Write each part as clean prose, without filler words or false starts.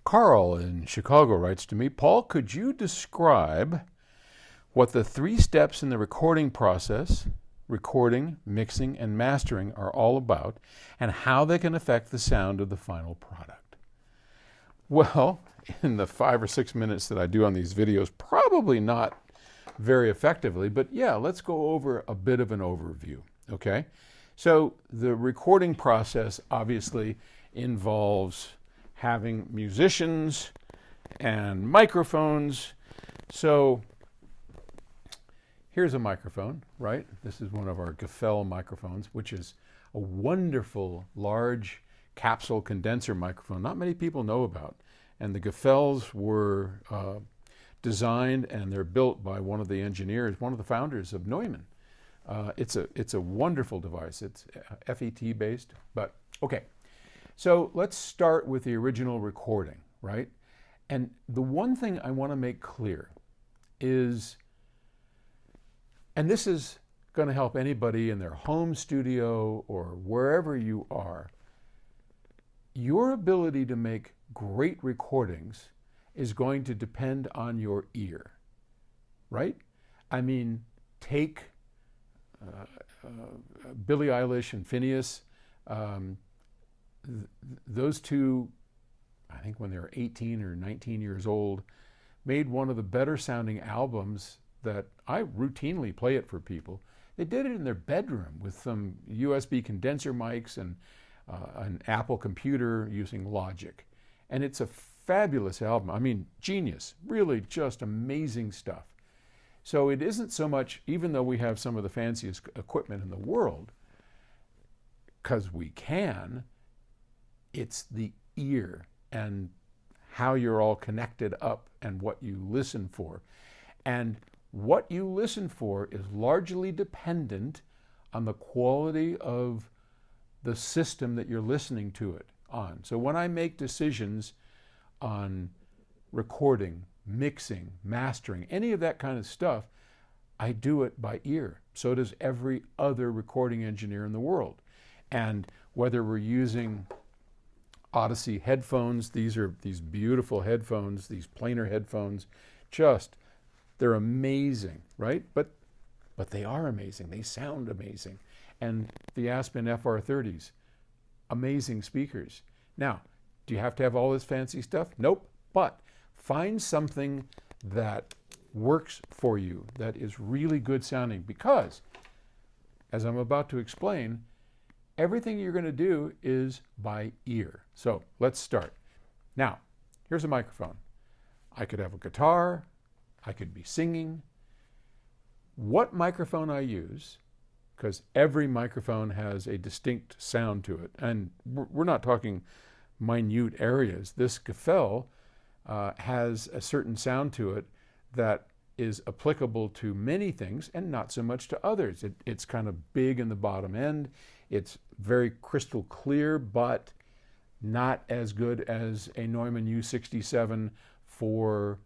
Carl in Chicago writes to me, Paul, could you describe what the 3 steps in the recording process, recording, mixing, and mastering are all about, and how they can affect the sound of the final product? Well, in the 5 or 6 minutes that I do on these videos, probably not very effectively, but yeah, let's go over a bit of an overview, okay? So the recording process obviously involves having musicians and microphones. So here's a microphone, right? This is one of our Gefell microphones, which is a wonderful large capsule condenser microphone not many people know about. And the Gefells were designed and they're built by one of the engineers, one of the founders of Neumann. It's a wonderful device. It's FET based, but okay. So let's start with the original recording, right? And the one thing I want to make clear is, and this is going to help anybody in their home studio or wherever you are, your ability to make great recordings is going to depend on your ear, right? I mean, take Billie Eilish and Phineas. Those two, I think when they were 18 or 19 years old, made one of the better sounding albums that I routinely play it for people. They did it in their bedroom with some USB condenser mics and an Apple computer using Logic. And it's a fabulous album. I mean, genius, really just amazing stuff. So it isn't so much, even though we have some of the fanciest equipment in the world, because we can, it's the ear and how you're all connected up and what you listen for. And what you listen for is largely dependent on the quality of the system that you're listening to it on. So when I make decisions on recording, mixing, mastering, any of that kind of stuff, I do it by ear. So does every other recording engineer in the world. And whether we're using Odyssey headphones, these are these beautiful headphones, these planar headphones, they're amazing, right? But they are amazing. They sound amazing. And the Aspen FR30s, amazing speakers. Now, do you have to have all this fancy stuff? Nope. But find something that works for you, that is really good sounding, because, as I'm about to explain, everything you're going to do is by ear. So let's start. Now, here's a microphone. I could have a guitar. I could be singing. What microphone I use, because every microphone has a distinct sound to it, and we're not talking minute areas. This Gefell has a certain sound to it that is applicable to many things and not so much to others. It's kind of big in the bottom end. It's very crystal clear, but not as good as a Neumann U67 for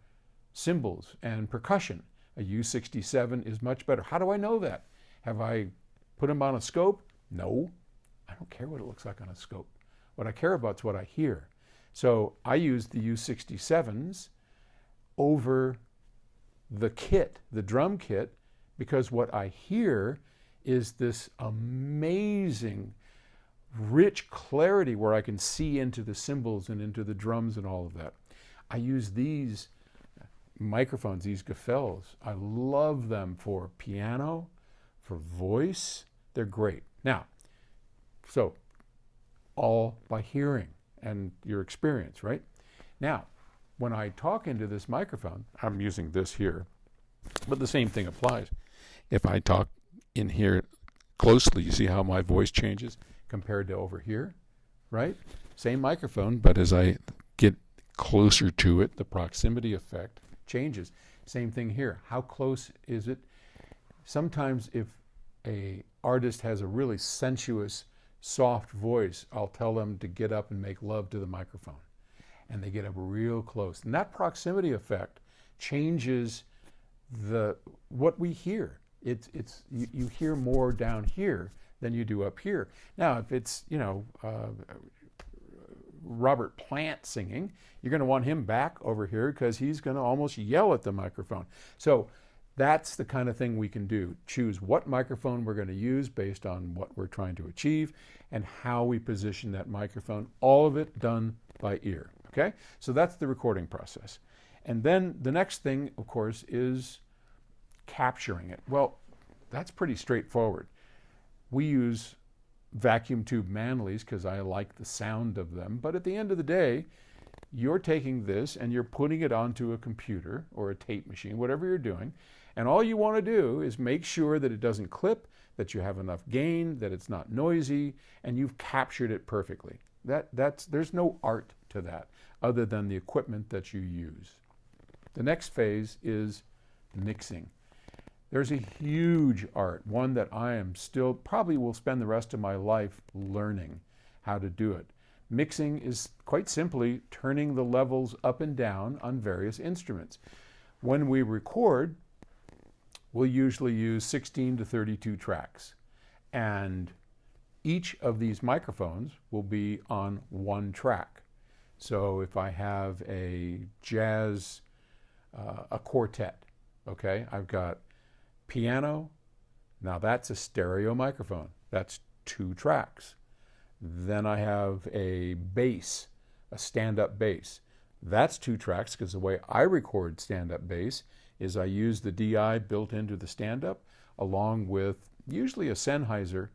cymbals and percussion. A U67 is much better. How do I know that? Have I put them on a scope? No. I don't care what it looks like on a scope. What I care about is what I hear. So I use the U67s over the kit, the drum kit, because what I hear is this amazing, rich clarity where I can see into the cymbals and into the drums and all of that. I use these microphones, these Gefells. I love them for piano, for voice. They're great. Now, so all by hearing and your experience, right? Now, when I talk into this microphone, I'm using this here, but the same thing applies. If I talk in here closely, you see how my voice changes compared to over here, right? Same microphone, but as I get closer to it, the proximity effect changes. Same thing here. How close is it? Sometimes if a artist has a really sensuous, soft voice, I'll tell them to get up and make love to the microphone. And they get up real close. And that proximity effect changes what we hear. You hear more down here than you do up here. Now, if it's, Robert Plant singing, you're going to want him back over here because he's going to almost yell at the microphone. So that's the kind of thing we can do. Choose what microphone we're going to use based on what we're trying to achieve and how we position that microphone. All of it done by ear. Okay? So that's the recording process. And then the next thing, of course, is capturing it. Well, that's pretty straightforward. We use vacuum tube Manleys because I like the sound of them. But at the end of the day, you're taking this and you're putting it onto a computer or a tape machine, whatever you're doing. And all you want to do is make sure that it doesn't clip, that you have enough gain, that it's not noisy, and you've captured it perfectly. There's no art to that other than the equipment that you use. The next phase is mixing. There's a huge art, one that I am still, probably will spend the rest of my life learning how to do it. Mixing is quite simply turning the levels up and down on various instruments. When we record, we'll usually use 16 to 32 tracks. And each of these microphones will be on one track. So if I have a jazz, a quartet, okay, I've got piano, now that's a stereo microphone. That's 2 tracks. Then I have a bass, a stand-up bass. That's 2 tracks because the way I record stand-up bass is I use the DI built into the stand-up along with usually a Sennheiser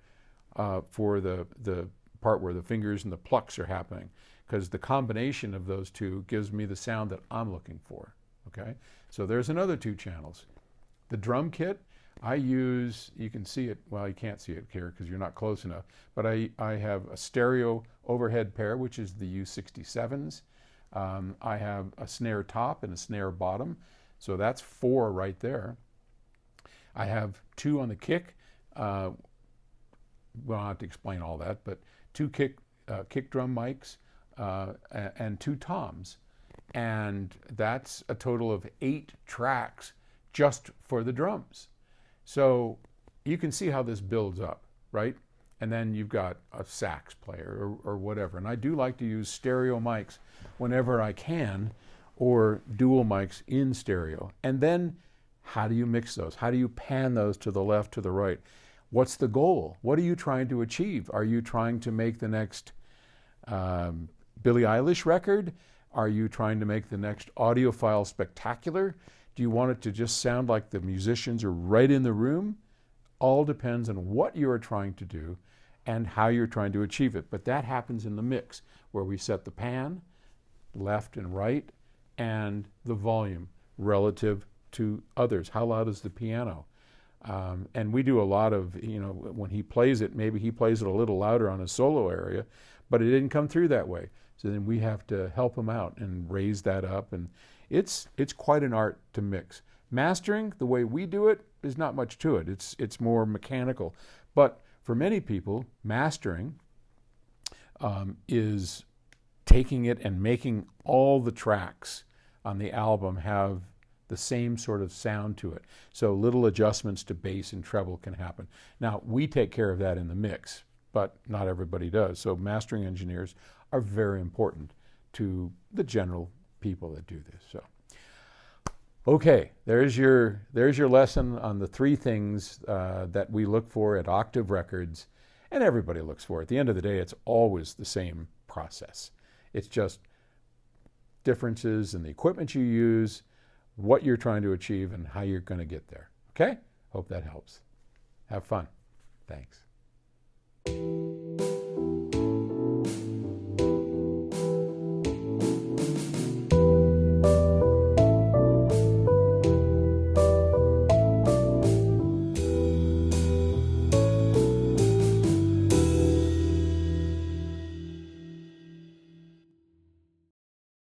for the part where the fingers and the plucks are happening, because the combination of those two gives me the sound that I'm looking for. Okay, so there's another 2 channels. The drum kit, I use, you can see it, well, you can't see it here because you're not close enough, but I have a stereo overhead pair, which is the U67s. I have a snare top and a snare bottom, so that's 4 right there. I have 2 on the kick. Well, I'll have to explain all that, but 2 kick drum mics and 2 toms. And that's a total of 8 tracks just for the drums. So you can see how this builds up, right? And then you've got a sax player or whatever. And I do like to use stereo mics whenever I can, or dual mics in stereo. And then how do you mix those? How do you pan those to the left, to the right? What's the goal? What are you trying to achieve? Are you trying to make the next Billie Eilish record? Are you trying to make the next audiophile spectacular? Do you want it to just sound like the musicians are right in the room? All depends on what you are trying to do and how you're trying to achieve it. But that happens in the mix, where we set the pan, left and right, and the volume relative to others. How loud is the piano? And we do a lot of, when he plays it, maybe he plays it a little louder on his solo area, but it didn't come through that way. So then we have to help him out and raise that up. And it's quite an art to mix. Mastering, the way we do it, is not much to it. It's more mechanical. But for many people, mastering is taking it and making all the tracks on the album have the same sort of sound to it. So little adjustments to bass and treble can happen. Now, we take care of that in the mix, but not everybody does. So mastering engineers are very important to the general people that do this. So, okay, there's your lesson on the 3 things that we look for at Octave Records, and everybody looks for. At the end of the day, it's always the same process. It's just differences in the equipment you use, what you're trying to achieve, and how you're going to get there. Okay? Hope that helps. Have fun. Thanks.